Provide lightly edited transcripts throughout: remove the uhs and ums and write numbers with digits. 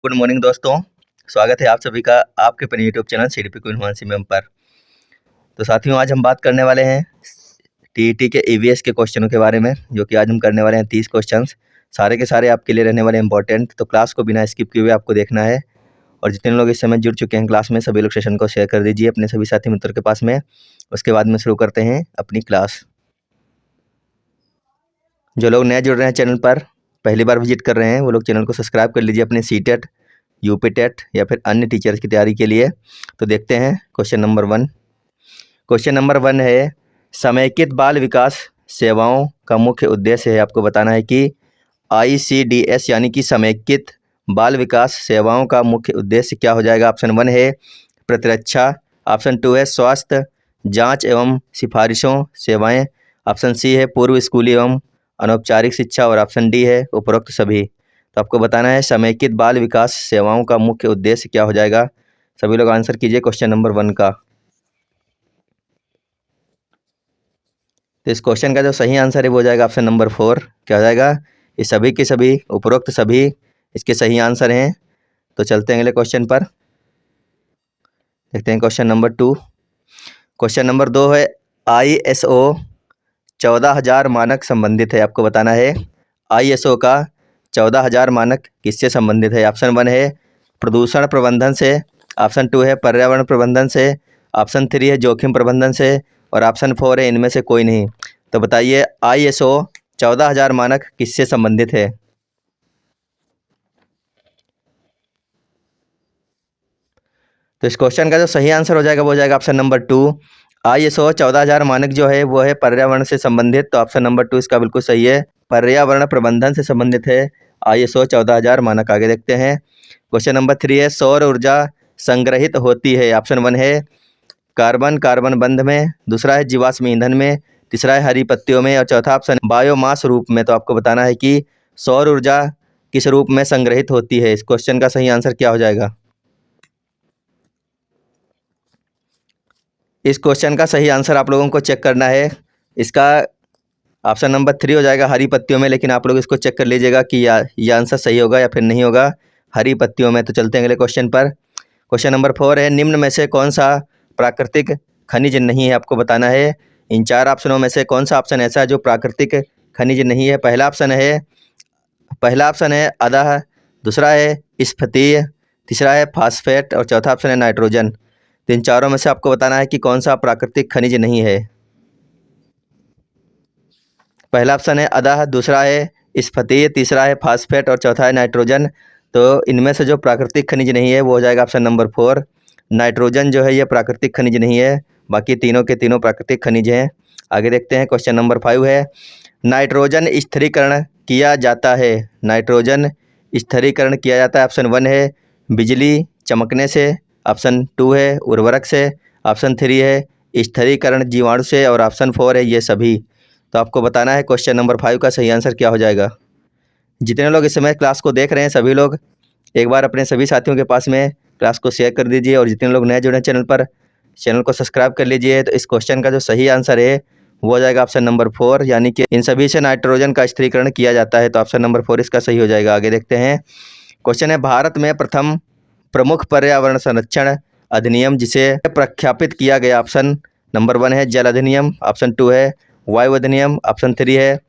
Good morning दोस्तों, स्वागत है आप सभी का आपके अपने YouTube channel CDP queen Himanshi ma'am पर। तो साथियों, आज हम बात करने वाले हैं टीईटी के ईवीएस के क्वेश्चनों के बारे में, जो कि आज हम करने वाले हैं 30 क्वेश्चंस। सारे के सारे आपके लिए रहने वाले इंपॉर्टेंट, तो क्लास को बिना स्किप किए हुए आपको देखना है। और जितने लोग इस समय जुड़ चुके हैं क्लास में, सभी लोग सेशन को शेयर कर दीजिए अपने सभी साथी मित्रों के पास में। उसके बाद में शुरू करते हैं अपनी क्लास। जो लोग नए जुड़ रहे हैं चैनल पर, पहली बार विजिट कर रहे हैं, वो लोग चैनल को सब्सक्राइब कर लीजिए अपने सीटेट, यूपी टेट या फिर अन्य टीचर्स की तैयारी के लिए। तो देखते हैं क्वेश्चन नंबर 1। क्वेश्चन नंबर 1 है, समेकित बाल विकास सेवाओं का मुख्य उद्देश्य है। आपको बताना है कि ICDS यानी कि समेकित बाल विकास सेवाओं का मुख्य उद्देश्य क्या हो जाएगा। ऑप्शन 1 है प्रतिरक्षा, ऑप्शन 2 है स्वास्थ्य जांच एवं सिफारिशों सेवाएं, ऑप्शन सी है पूर्व स्कूली एवं अनौपचारिक शिक्षा और ऑप्शन डी है उपरोक्त सभी। तो आपको बताना है समेकित बाल विकास सेवाओं का मुख्य उद्देश्य क्या हो जाएगा। सभी लोग आंसर कीजिए क्वेश्चन नंबर 1 का। तो इस क्वेश्चन का जो सही आंसर है वो हो जाएगा ऑप्शन नंबर 4। क्या हो जाएगा, ये सभी के सभी उपरोक्त सभी इसके सही आंसर हैं। तो चलते हैं अगले क्वेश्चन पर, देखते हैं क्वेश्चन नंबर 2। क्वेश्चन नंबर 2 है, ISO 14,000 मानक संबंधित है। आपको बताना है ISO का 14,000 मानक किससे संबंधित है। ऑप्शन 1 है प्रदूषण प्रबंधन से, ऑप्शन 2 है पर्यावरण प्रबंधन से, ऑप्शन 3 है जोखिम प्रबंधन से और ऑप्शन 4 है इनमें से कोई नहीं। तो बताइए ISO 14,000 मानक किससे संबंधित है। तो इस क्वेश्चन का जो सही आंसर हो जाएगा वो हो जाएगा ऑप्शन नंबर 2। ISO 14,000 मानक जो है वो है पर्यावरण से संबंधित। तो ऑप्शन नंबर 2 इसका बिल्कुल सही है, पर्यावरण प्रबंधन से संबंधित है ISO 14,000 मानक। आगे देखते हैं क्वेश्चन नंबर 3 है, सौर ऊर्जा संग्रहित होती है। ऑप्शन 1 है कार्बन बंध में, दूसरा है जीवाश्म ईंधन में, तीसरा है हरी पत्तियों में और चौथा ऑप्शन बायोमास रूप में। तो आपको बताना है कि सौर ऊर्जा किस रूप में संग्रहित होती है। इस क्वेश्चन का सही आंसर क्या हो जाएगा। इस क्वेश्चन का सही आंसर आप लोगों को चेक करना है। इसका ऑप्शन नंबर 3 हो जाएगा हरी पत्तियों में, लेकिन आप लोग इसको चेक कर लीजिएगा कि यह आंसर सही होगा या फिर नहीं होगा, हरी पत्तियों में। तो चलते हैं अगले क्वेश्चन पर। क्वेश्चन नंबर 4 है, निम्न में से कौन सा प्राकृतिक खनिज नहीं है। आपको बताना है इन 4 ऑप्शनों में से कौन सा ऑप्शन ऐसा है जो प्राकृतिक खनिज नहीं है। पहला ऑप्शन है अदाह, दूसरा है स्फतीय, तीसरा है फास्फेट और चौथा ऑप्शन है नाइट्रोजन। तो इन चारों में से आपको बताना है कि कौन सा प्राकृतिक खनिज नहीं है। पहला ऑप्शन है अदाह, दूसरा है स्फतीय, तीसरा है फास्फेट और चौथा है नाइट्रोजन। तो इनमें से जो प्राकृतिक खनिज नहीं है वो हो जाएगा ऑप्शन नंबर 4। नाइट्रोजन जो है ये प्राकृतिक खनिज नहीं है, बाकी तीनों के तीनों प्राकृतिक खनिज हैं। आगे देखते हैं क्वेश्चन नंबर 5 है, नाइट्रोजन स्थिरीकरण किया जाता है। नाइट्रोजन स्थिरीकरण किया जाता है। ऑप्शन 1 है बिजली चमकने से, ऑप्शन 2 है उर्वरक से, ऑप्शन 3 है स्थिरीकरण जीवाणु से और ऑप्शन 4 है ये सभी। तो आपको बताना है क्वेश्चन नंबर 5 का सही आंसर क्या हो जाएगा। जितने लोग इस समय क्लास को देख रहे हैं सभी लोग एक बार अपने सभी साथियों के पास में क्लास को शेयर कर दीजिए और जितने लोग नए जुड़े हैं चैनल पर, चैनल को सब्सक्राइब कर लीजिए। तो इस क्वेश्चन का जो सही आंसर है वो हो जाएगा ऑप्शन नंबर 4, यानी कि इन सभी से नाइट्रोजन का स्थिरीकरण किया जाता है। तो ऑप्शन नंबर 4 इसका सही हो जाएगा। आगे देखते हैं क्वेश्चन है, भारत में प्रथम प्रमुख पर्यावरण संरक्षण अधिनियम जिसे प्रख्यापित किया गया। ऑप्शन नंबर 1 है जल अधिनियम, ऑप्शन 2 है वायु अधिनियम, ऑप्शन 3 है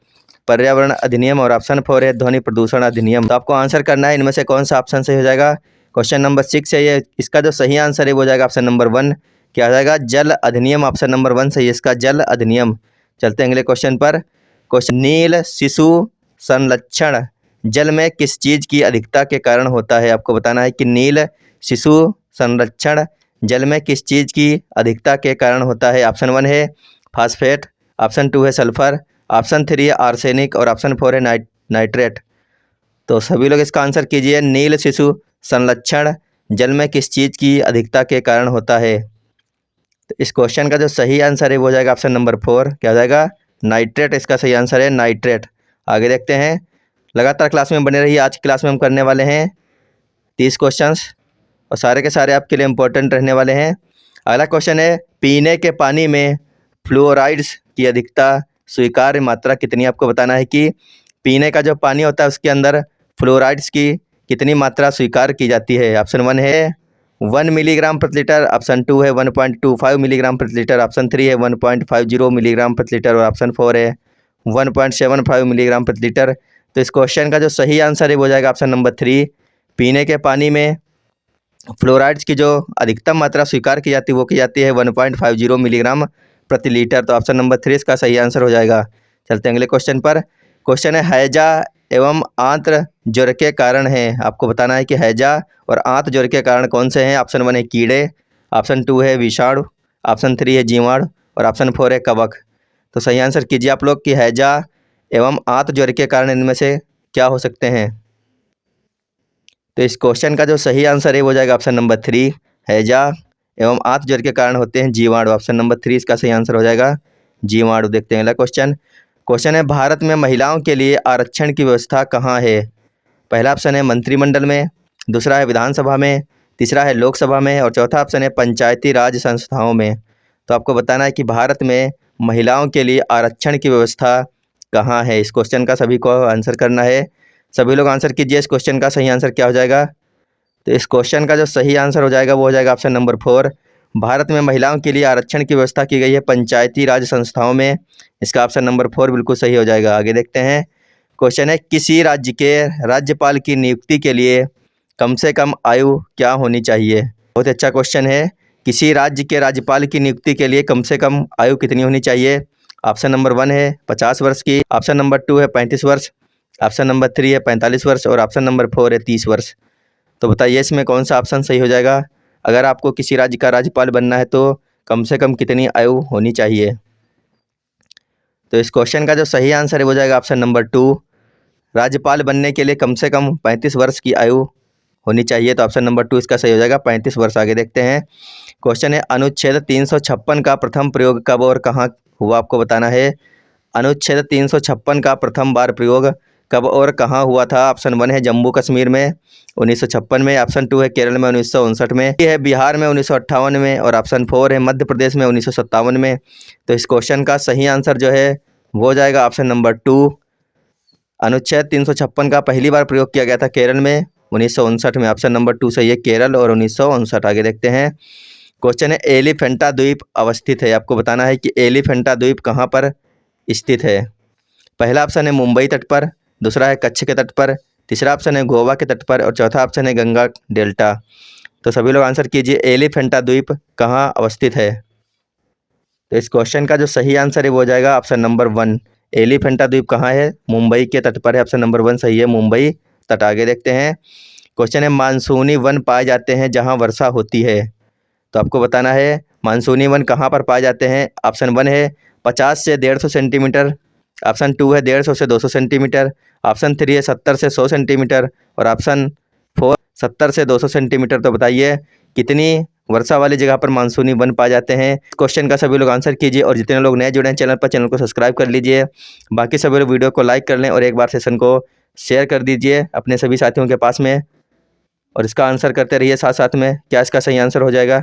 पर्यावरण अधिनियम और ऑप्शन 4 है ध्वनि प्रदूषण अधिनियम। तो आपको आंसर करना है इनमें से कौन सा ऑप्शन सही हो जाएगा। क्वेश्चन नंबर 6 है ये, इसका जो सही आंसर है वो हो जाएगा ऑप्शन नंबर 1। क्या हो जाएगा, जल अधिनियम। ऑप्शन नंबर 1 सही है इसका, जल अधिनियम। चलते हैं अगले क्वेश्चन पर। क्वेश्चन, नील शिशु संरक्षण जल में किस चीज़ की अधिकता के कारण होता है। आपको बताना है कि नील शिशु संरक्षण जल में किस चीज़ की अधिकता के कारण होता है। ऑप्शन 1 है फास्फेट, ऑप्शन 2 है सल्फर, ऑप्शन 3 है आर्सेनिक और ऑप्शन 4 है नाइट्रेट। तो सभी लोग इसका आंसर कीजिए, नील शिशु संरक्षण जल में किस चीज़ की अधिकता के कारण होता है। तो इस क्वेश्चन का जो सही आंसर है वो हो जाएगा ऑप्शन नंबर 4। क्या हो जाएगा, नाइट्रेट इसका सही आंसर है, नाइट्रेट। आगे देखते हैं, लगातार क्लास में बने रहिए। आज की क्लास में हम करने वाले हैं 30 क्वेश्चंस और सारे के सारे आपके लिए इम्पोर्टेंट रहने वाले हैं। अगला क्वेश्चन है, पीने के पानी में फ्लोराइड्स की अधिकता स्वीकार्य मात्रा कितनी। आपको बताना है कि पीने का जो पानी होता है उसके अंदर फ्लोराइड्स की कितनी मात्रा स्वीकार की जाती है? ऑप्शन 1 है 1 मिलीग्राम प्रति लीटर, ऑप्शन 2 है 1.25 मिलीग्राम प्रति लीटर, ऑप्शन 3 है 1.50 मिलीग्राम प्रति लीटर और ऑप्शन 4 है 1.75 मिलीग्राम प्रति लीटर। तो इस क्वेश्चन का जो सही आंसर है वो हो जाएगा ऑप्शन नंबर 3। पीने के पानी में फ्लोराइड्स की जो अधिकतम मात्रा स्वीकार की जाती है वो की जाती है 1.50 मिलीग्राम प्रति लीटर। तो ऑप्शन नंबर 3 इसका सही आंसर हो जाएगा। चलते हैं अगले क्वेश्चन पर। क्वेश्चन है हैजा एवं आंत्र ज्वर के कारण है। आपको बताना है कि हैजा और आंत्र ज्वर के कारण कौन से हैं। ऑप्शन 1 है कीड़े, ऑप्शन 2 है विषाणु, ऑप्शन 3 है जीवाणु और ऑप्शन 4 है कवक। तो सही आंसर कीजिए आप लोग कि हैजा एवं आंत्र ज्वर के कारण इनमें से क्या हो सकते हैं। तो इस क्वेश्चन का जो सही आंसर है वो हो जाएगा ऑप्शन नंबर 3। हैजा एवं आंत्र ज्वर के कारण होते हैं जीवाणु। ऑप्शन नंबर 3 इसका सही आंसर हो जाएगा जीवाणु। देखते हैं अगला क्वेश्चन। क्वेश्चन है भारत में महिलाओं के लिए आरक्षण की व्यवस्था कहाँ है। पहला ऑप्शन है मंत्रिमंडल में, दूसरा है विधानसभा में, तीसरा है लोकसभा में और चौथा ऑप्शन है पंचायती राज संस्थाओं में। तो आपको बताना है कि भारत में महिलाओं के लिए आरक्षण की व्यवस्था कहाँ है। इस क्वेश्चन का सभी को आंसर करना है। सभी लोग आंसर कीजिए। इस क्वेश्चन का सही आंसर क्या हो जाएगा। तो इस क्वेश्चन का जो सही आंसर हो जाएगा वो हो जाएगा ऑप्शन नंबर 4। भारत में महिलाओं के लिए आरक्षण की व्यवस्था की गई है पंचायती राज संस्थाओं में। इसका ऑप्शन नंबर 4 बिल्कुल सही हो जाएगा। आगे देखते हैं। क्वेश्चन है किसी राज्य के राज्यपाल की नियुक्ति के लिए कम से कम आयु क्या होनी चाहिए। बहुत अच्छा क्वेश्चन है। किसी राज्य के राज्यपाल की नियुक्ति के लिए कम से कम आयु कितनी होनी चाहिए। ऑप्शन नंबर 1 है 50 वर्ष की, ऑप्शन नंबर 2 है 35 वर्ष, ऑप्शन नंबर 3 है 45 वर्ष और ऑप्शन नंबर 4 है 30 वर्ष। तो बताइए इसमें कौन सा ऑप्शन सही हो जाएगा। अगर आपको किसी राज्य का राज्यपाल बनना है तो कम से कम कितनी आयु होनी चाहिए। तो इस क्वेश्चन का जो सही आंसर है वो जाएगा ऑप्शन नंबर 2। राज्यपाल बनने के लिए कम से कम 35 वर्ष की आयु होनी चाहिए। तो ऑप्शन नंबर 2 इसका सही हो जाएगा 35 वर्ष। आगे देखते हैं। क्वेश्चन है अनुच्छेद 356 का प्रथम प्रयोग कब और कहाँ हुआ। आपको बताना है अनुच्छेद 356 का प्रथम बार प्रयोग कब और कहाँ हुआ था। ऑप्शन 1 है जम्मू कश्मीर में 1956 में, ऑप्शन 2 है केरल में 1959 में, ये है बिहार में 1958 में और ऑप्शन 4 है मध्य प्रदेश में 1957 में। तो इस क्वेश्चन का सही आंसर जो है वो हो जाएगा ऑप्शन नंबर 2। अनुच्छेद 356 का पहली बार प्रयोग किया गया था केरल में 1959 में। ऑप्शन नंबर 2 सही है, केरल और 1959। आगे देखते हैं। क्वेश्चन है एलिफेंटा द्वीप अवस्थित है। आपको बताना है कि एलिफेंटा द्वीप कहाँ पर स्थित है। पहला ऑप्शन है मुंबई तट पर, दूसरा है कच्छ के तट पर, तीसरा ऑप्शन है गोवा के तट पर और चौथा ऑप्शन है गंगा डेल्टा। तो सभी लोग आंसर कीजिए एलिफेंटा द्वीप कहाँ अवस्थित है। तो इस क्वेश्चन का जो सही आंसर है वो हो जाएगा ऑप्शन नंबर 1। एलिफेंटा द्वीप कहाँ है, मुंबई के तट पर है। ऑप्शन नंबर 1 सही है, मुंबई तट। आगे देखते हैं। क्वेश्चन है मानसूनी वन पाए जाते हैं जहाँ वर्षा होती है। तो आपको बताना है मानसूनी वन कहाँ पर पाए जाते हैं। ऑप्शन 1 है 50 से 150 सेंटीमीटर, ऑप्शन 2 है 150 से 200 सेंटीमीटर, ऑप्शन 3 है 70 से 100 सेंटीमीटर और ऑप्शन 4 70 से 200 सेंटीमीटर। तो बताइए कितनी वर्षा वाली जगह पर मानसूनी वन पाए जाते हैं। क्वेश्चन का सभी लोग आंसर कीजिए और जितने लोग नए जुड़े हैं चैनल पर, चैनल को सब्सक्राइब कर लीजिए। बाकी सभी लोग वीडियो को लाइक कर लें और एक बार सेशन को शेयर कर दीजिए अपने सभी साथियों के पास में और इसका आंसर करते रहिए साथ साथ में। क्या इसका सही आंसर हो जाएगा।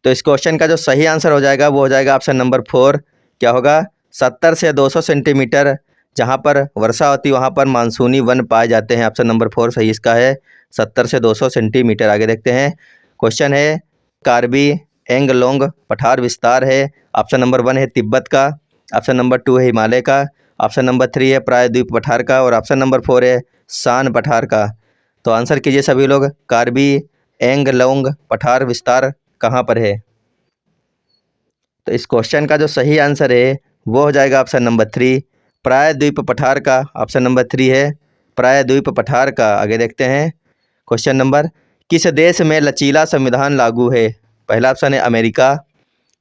तो इस क्वेश्चन का जो सही आंसर हो जाएगा वो हो जाएगा ऑप्शन नंबर 4। क्या होगा, 70 से 200 सेंटीमीटर जहाँ पर वर्षा होती है वहाँ पर मानसूनी वन पाए जाते हैं। ऑप्शन नंबर 4 सही इसका है, 70 से 200 सेंटीमीटर। आगे देखते हैं। क्वेश्चन है कार्बी एंगलोंग पठार विस्तार है। ऑप्शन नंबर 1 है तिब्बत का, ऑप्शन नंबर 2 है हिमालय का, ऑप्शन नंबर 3 है प्रायद्वीप पठार का और ऑप्शन नंबर 4 है शान पठार का। तो आंसर कीजिए सभी लोग, कार्बी एंगलोंग पठार विस्तार कहाँ पर है। तो इस क्वेश्चन का जो सही आंसर है वो हो जाएगा ऑप्शन नंबर 3 प्रायद्वीप पठार का। ऑप्शन नंबर 3 है प्रायद्वीप पठार का। आगे देखते हैं। क्वेश्चन नंबर किस देश में लचीला संविधान लागू है। पहला ऑप्शन है अमेरिका,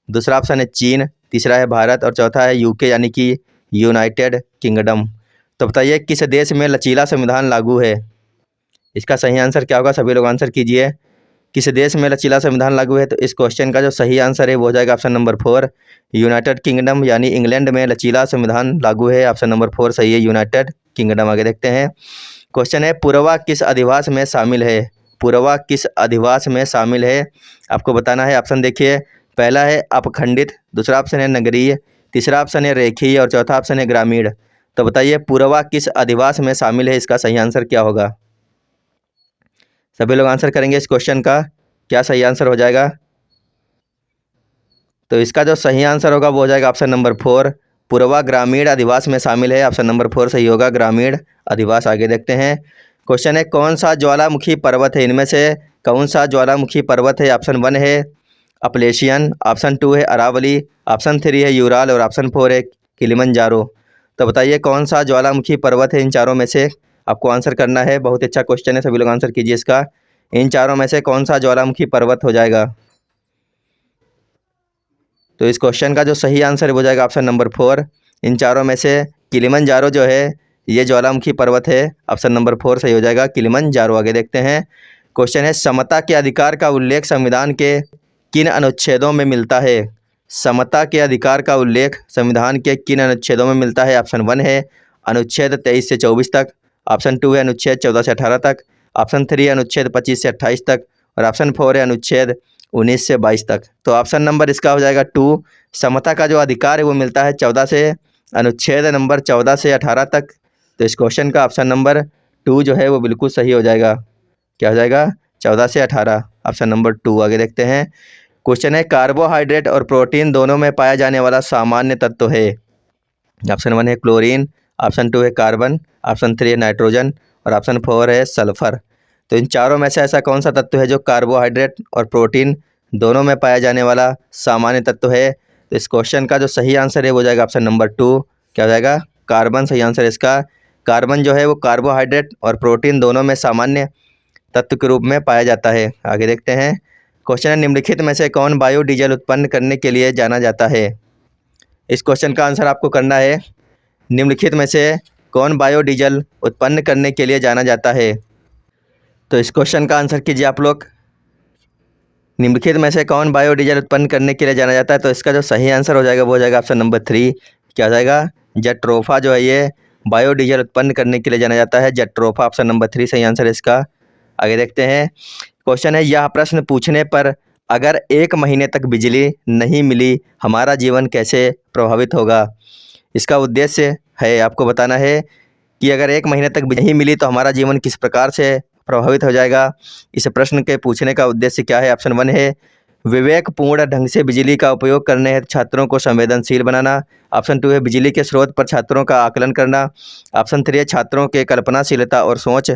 दूसरा ऑप्शन है चीन, तीसरा है भारत और चौथा है यूके यानी कि यूनाइटेड किंगडम। तो बताइए किस देश में लचीला संविधान लागू है। इसका सही आंसर क्या होगा, सभी लोग आंसर कीजिए। किस देश में लचीला संविधान लागू है। तो इस क्वेश्चन का जो सही आंसर है वो हो जाएगा ऑप्शन नंबर 4 यूनाइटेड किंगडम यानी इंग्लैंड में लचीला संविधान लागू है। ऑप्शन नंबर 4 सही है, यूनाइटेड किंगडम। आगे देखते हैं। क्वेश्चन है पूर्वा किस अधिवास में शामिल है। पूर्वा किस अधिवास में शामिल है आपको बताना है। ऑप्शन देखिए, पहला है अपखंडित, दूसरा ऑप्शन है नगरीय, तीसरा ऑप्शन है रेखीय और चौथा ऑप्शन है ग्रामीण। तो बताइए पूर्वा किस अधिवास में शामिल है, इसका सही आंसर क्या होगा। सभी लोग आंसर करेंगे इस क्वेश्चन का, क्या सही आंसर हो जाएगा? तो इसका जो सही आंसर होगा वो हो जाएगा ऑप्शन नंबर 4, पूर्वा ग्रामीण अधिवास में शामिल है। ऑप्शन नंबर 4 सही होगा, ग्रामीण अधिवास। आगे देखते हैं। क्वेश्चन है, कौन सा ज्वालामुखी पर्वत है इनमें से कौन सा ज्वालामुखी पर्वत है? ऑप्शन 1 है अपलेशियन, ऑप्शन 2 है अरावली, ऑप्शन 3 है यूराल और ऑप्शन 4 है किलिमंजारो। तो बताइए कौन सा ज्वालामुखी पर्वत है इन चारों में से? आपको आंसर करना है। बहुत अच्छा क्वेश्चन है, सभी लोग आंसर कीजिए इसका। इन चारों में से कौन सा ज्वालामुखी पर्वत हो जाएगा? तो इस क्वेश्चन का जो सही आंसर हो जाएगा ऑप्शन नंबर 4। इन चारों में से किलिमंजारो जो है ये ज्वालामुखी पर्वत है। ऑप्शन नंबर 4 सही हो जाएगा, किलिमंजारो। आगे देखते हैं। क्वेश्चन है, समता के अधिकार का उल्लेख संविधान के किन अनुच्छेदों में मिलता है? समता के अधिकार का उल्लेख संविधान के किन अनुच्छेदों में मिलता है? ऑप्शन 1 है अनुच्छेद 23 से 24 तक, ऑप्शन 2 है अनुच्छेद 14 से 18 तक, ऑप्शन 3 है अनुच्छेद 25 से 28 तक और ऑप्शन 4 है अनुच्छेद 19 से 22 तक। तो ऑप्शन नंबर इसका हो जाएगा 2। समता का जो अधिकार है वो मिलता है 14 से अनुच्छेद नंबर 14 से 18 तक। तो इस क्वेश्चन का ऑप्शन नंबर 2 जो है वो बिल्कुल सही हो जाएगा। क्या हो जाएगा? 14 से 18, ऑप्शन नंबर 2। आगे देखते हैं। क्वेश्चन है, कार्बोहाइड्रेट और प्रोटीन दोनों में पाया जाने वाला सामान्य तत्व है। ऑप्शन 1 है क्लोरीन, ऑप्शन 2 है कार्बन, ऑप्शन 3 है नाइट्रोजन और ऑप्शन 4 है सल्फर। तो इन चारों में से ऐसा कौन सा तत्व है जो कार्बोहाइड्रेट और प्रोटीन दोनों में पाया जाने वाला सामान्य तत्व है? तो इस क्वेश्चन का जो सही आंसर है वो जाएगा ऑप्शन नंबर 2। क्या हो जाएगा? कार्बन सही आंसर है इसका। कार्बन जो है वो कार्बोहाइड्रेट और प्रोटीन दोनों में सामान्य तत्व के रूप में पाया जाता है। आगे देखते हैं। क्वेश्चन है, निम्नलिखित में से कौन बायोडीजल उत्पन्न करने के लिए जाना जाता है? इस क्वेश्चन का आंसर आपको करना है। निम्नलिखित में से कौन बायोडीजल उत्पन्न करने के लिए जाना जाता है? तो इस क्वेश्चन का आंसर कीजिए आप लोग। निम्नलिखित में से कौन बायोडीजल उत्पन्न करने के लिए जाना जाता है? तो इसका जो सही आंसर हो जाएगा वो हो जाएगा ऑप्शन नंबर 3। क्या हो जाएगा? जट्रोफा जो है ये बायोडीजल उत्पन्न करने के लिए जाना जाता है। जट्रोफा, ऑप्शन नंबर 3 सही आंसर है इसका। आगे देखते हैं। क्वेश्चन है, यह प्रश्न पूछने पर अगर 1 महीने तक बिजली नहीं मिली हमारा जीवन कैसे प्रभावित होगा? इसका उद्देश्य है आपको बताना है कि अगर 1 महीने तक बिजली नहीं मिली तो हमारा जीवन किस प्रकार से प्रभावित हो जाएगा। इस प्रश्न के पूछने का उद्देश्य क्या है? ऑप्शन 1 है विवेकपूर्ण ढंग से बिजली का उपयोग करने हेतु छात्रों को संवेदनशील बनाना, ऑप्शन 2 है बिजली के स्रोत पर छात्रों का आकलन करना, ऑप्शन 3 है छात्रों के कल्पनाशीलता और सोच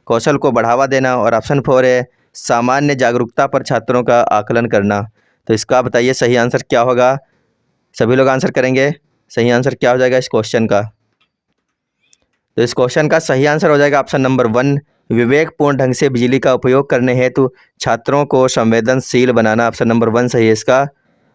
कौशल को बढ़ावा देना और ऑप्शन 4 है सामान्य जागरूकता पर छात्रों का आकलन करना। तो इसका बताइए सही आंसर क्या होगा? सभी लोग आंसर करेंगे। सही आंसर क्या हो जाएगा इस क्वेश्चन का? तो इस क्वेश्चन का सही आंसर हो जाएगा ऑप्शन नंबर 1, विवेकपूर्ण ढंग से बिजली का उपयोग करने हेतु छात्रों को संवेदनशील बनाना। ऑप्शन नंबर 1 सही है इसका।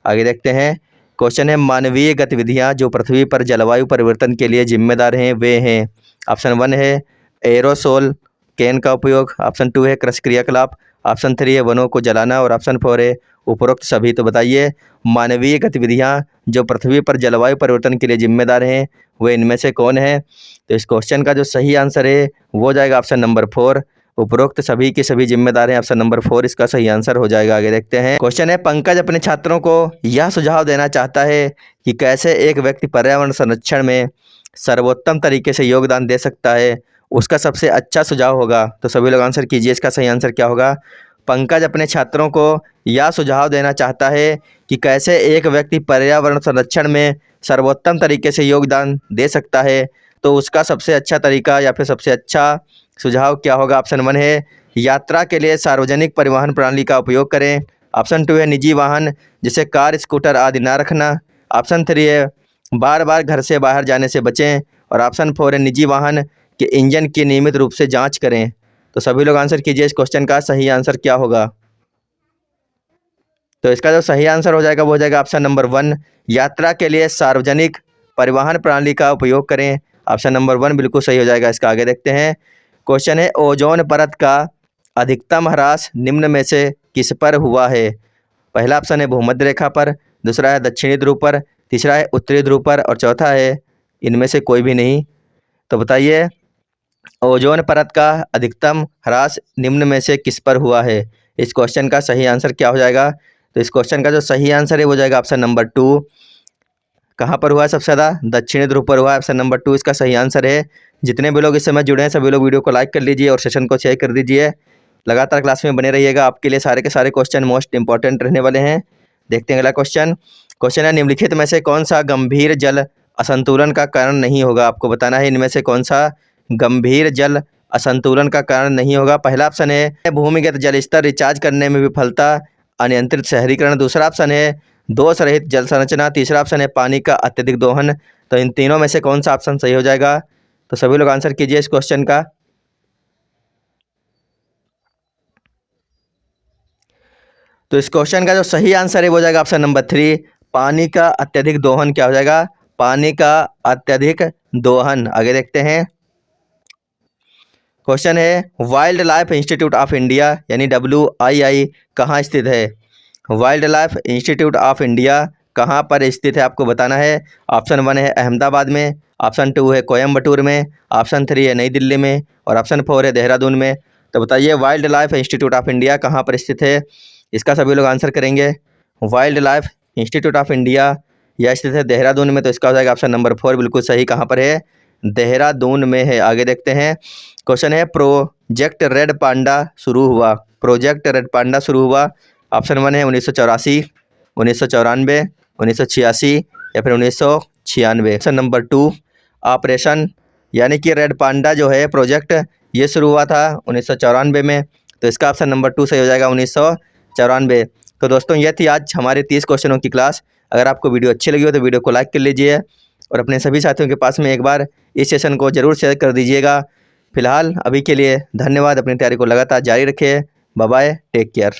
आगे देखते हैं। क्वेश्चन है, मानवीय गतिविधियां जो पृथ्वी पर जलवायु परिवर्तन के लिए जिम्मेदार हैं वे हैं। ऑप्शन 1 है एरोसोल कैन का उपयोग, ऑप्शन 2 है कृषि क्रियाकलाप, ऑप्शन 3 है वनों को जलाना और ऑप्शन 4 है उपरोक्त सभी। तो बताइए मानवीय गतिविधियां जो पृथ्वी पर जलवायु परिवर्तन के लिए जिम्मेदार हैं वे इनमें से कौन है? तो इस क्वेश्चन का जो सही आंसर है वो जाएगा ऑप्शन नंबर 4, उपरोक्त सभी के सभी जिम्मेदार हैं। ऑप्शन नंबर 4 इसका सही आंसर हो जाएगा। आगे देखते हैं। क्वेश्चन है, पंकज अपने छात्रों को यह सुझाव देना चाहता है कि कैसे एक व्यक्ति पर्यावरण संरक्षण में सर्वोत्तम तरीके से योगदान दे सकता है, उसका सबसे अच्छा सुझाव होगा। तो सभी लोग आंसर कीजिए, इसका सही आंसर क्या होगा? पंकज अपने छात्रों को यह सुझाव देना चाहता है कि कैसे एक व्यक्ति पर्यावरण संरक्षण में सर्वोत्तम तरीके से योगदान दे सकता है, तो उसका सबसे अच्छा तरीका या फिर सबसे अच्छा सुझाव क्या होगा? ऑप्शन 1 है यात्रा के लिए सार्वजनिक परिवहन प्रणाली का उपयोग करें, ऑप्शन 2 है निजी वाहन जैसे कार, स्कूटर आदि ना रखना, ऑप्शन 3 है बार बार घर से बाहर जाने से बचें और ऑप्शन 4 है निजी वाहन के इंजन की नियमित रूप से जांच करें। तो सभी लोग आंसर कीजिए, इस क्वेश्चन का सही आंसर क्या होगा? तो इसका जो सही आंसर हो जाएगा वो हो जाएगा ऑप्शन नंबर 1, यात्रा के लिए सार्वजनिक परिवहन प्रणाली का उपयोग करें। ऑप्शन नंबर 1 बिल्कुल सही हो जाएगा इसका। आगे देखते हैं। क्वेश्चन है, ओजोन परत का अधिकतम ह्रास निम्न में से किस पर हुआ है? पहला ऑप्शन है भूमध्य रेखा पर, दूसरा है दक्षिणी ध्रुव पर, तीसरा है उत्तरी ध्रुव पर और चौथा है इनमें से कोई भी नहीं। तो बताइए ओजोन परत का अधिकतम ह्रास निम्न में से किस पर हुआ है? इस क्वेश्चन का सही आंसर क्या हो जाएगा? तो इस क्वेश्चन का जो सही आंसर है वो जाएगा ऑप्शन नंबर 2। कहाँ पर हुआ है सबसे ज़्यादा? दक्षिणी ध्रुव पर हुआ है। ऑप्शन नंबर 2 इसका सही आंसर है। जितने भी लोग इस समय जुड़े हैं सभी लोग वीडियो को लाइक कर लीजिए और सेशन को शेयर कर दीजिए लगातार क्लास में बने रहिएगा, आपके लिए सारे के सारे क्वेश्चन मोस्ट इंपॉर्टेंट रहने वाले हैं। देखते हैं अगला क्वेश्चन। क्वेश्चन है निम्नलिखित में से कौन सा गंभीर जल असंतुलन का कारण नहीं होगा। आपको बताना है इनमें से कौन सा गंभीर जल असंतुलन का कारण नहीं होगा। पहला ऑप्शन है भूमिगत जल स्तर रिचार्ज करने में विफलता, अनियंत्रित शहरीकरण। दूसरा ऑप्शन है दोष रहित जल संरचना। तीसरा ऑप्शन है पानी का अत्यधिक दोहन। तो इन तीनों में से कौन सा ऑप्शन सही हो जाएगा? तो सभी लोग आंसर कीजिए इस क्वेश्चन का। तो इस क्वेश्चन का जो सही आंसर है वो हो जाएगा ऑप्शन नंबर 3, पानी का अत्यधिक दोहन। क्या हो जाएगा? पानी का अत्यधिक दोहन। आगे देखते हैं। क्वेश्चन है wild life institute of India यानी WII कहाँ स्थित है? Wild life institute of India कहाँ पर स्थित है आपको बताना है। ऑप्शन 1 है अहमदाबाद में, ऑप्शन 2 है कोयम्बटूर में, ऑप्शन 3 है नई दिल्ली में और ऑप्शन 4 है देहरादून में। तो बताइए wild life institute of India कहाँ पर स्थित है? इसका सभी लोग आंसर करेंगे। Wild life institute of India यह स्थित है देहरादून में। तो इसका हो जाएगा ऑप्शन नंबर 4 बिल्कुल सही। कहाँ पर है? देहरादून में है। आगे देखते हैं। क्वेश्चन है प्रोजेक्ट रेड पांडा शुरू हुआ। प्रोजेक्ट रेड पांडा शुरू हुआ। ऑप्शन 1 है 1984, 1994, 1986 या फिर 1996। ऑप्शन नंबर 2 ऑपरेशन यानी कि रेड पांडा जो है प्रोजेक्ट ये शुरू हुआ था 1994 में। तो इसका ऑप्शन नंबर 2 सही हो जाएगा 1994। तो दोस्तों ये थी आज हमारे 30 क्वेश्चनों की क्लास। अगर आपको वीडियो अच्छी लगी हो तो वीडियो को लाइक कर लीजिए और अपने सभी साथियों के पास में एक बार इस सेशन को ज़रूर शेयर कर दीजिएगा। फिलहाल अभी के लिए धन्यवाद। अपनी तैयारी को लगातार जारी रखिए। Bye bye, take care.